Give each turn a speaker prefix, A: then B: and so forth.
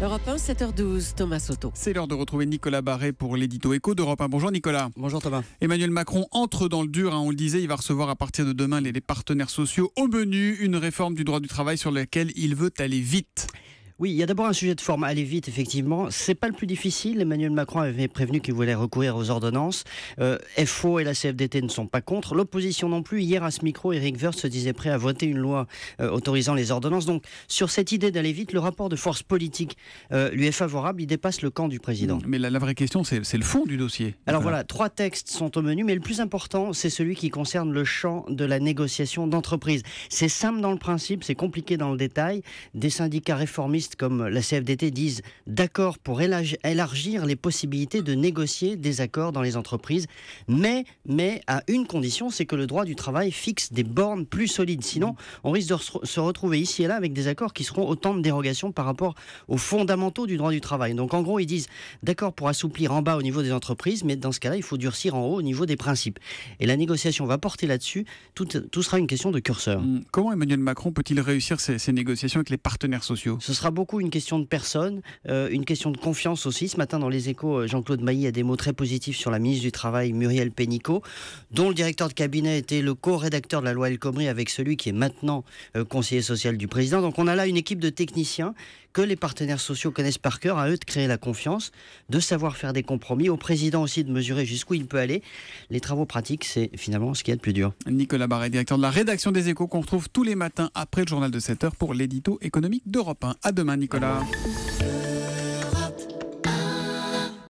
A: Europe 1, 7h12, Thomas Soto.
B: C'est l'heure de retrouver Nicolas Barré pour l'édito éco d'Europe 1. Bonjour Nicolas.
C: Bonjour Thomas.
B: Emmanuel Macron entre dans le dur, on le disait, il va recevoir à partir de demain les partenaires sociaux. Au menu, une réforme du droit du travail sur laquelle il veut aller vite.
C: Oui, il y a d'abord un sujet de forme, aller vite effectivement. C'est pas le plus difficile. Emmanuel Macron avait prévenu qu'il voulait recourir aux ordonnances. FO et la CFDT ne sont pas contre. L'opposition non plus. Hier à ce micro, Éric Woerth se disait prêt à voter une loi autorisant les ordonnances. Donc sur cette idée d'aller vite, le rapport de force politique lui est favorable. Il dépasse le camp du président.
B: Mais la vraie question, c'est le fond du dossier.
C: Alors voilà, 3 textes sont au menu, mais le plus important, c'est celui qui concerne le champ de la négociation d'entreprise. C'est simple dans le principe, c'est compliqué dans le détail. Des syndicats réformistes comme la CFDT disent d'accord pour élargir les possibilités de négocier des accords dans les entreprises, mais à une condition, c'est que le droit du travail fixe des bornes plus solides. Sinon, on risque de se retrouver ici et là avec des accords qui seront autant de dérogations par rapport aux fondamentaux du droit du travail. Donc en gros, ils disent d'accord pour assouplir en bas au niveau des entreprises, mais dans ce cas-là, il faut durcir en haut au niveau des principes. Et la négociation va porter là-dessus. Tout sera une question de curseur.
B: Comment Emmanuel Macron peut-il réussir ces négociations avec les partenaires sociaux ?
C: Ce sera beaucoup une question de personne, une question de confiance aussi. Ce matin, dans Les Échos, Jean-Claude Mailly a des mots très positifs sur la ministre du Travail, Muriel Pénicaud, dont le directeur de cabinet était le co-rédacteur de la loi El Khomri avec celui qui est maintenant conseiller social du président. Donc on a là une équipe de techniciens que les partenaires sociaux connaissent par cœur. À eux de créer la confiance, de savoir faire des compromis, au président aussi de mesurer jusqu'où il peut aller. Les travaux pratiques, c'est finalement ce qu'il y a de plus dur.
B: Nicolas Barré, directeur de la rédaction des Échos, qu'on retrouve tous les matins après le journal de 7h pour l'édito économique d'Europe 1. À demain Nicolas.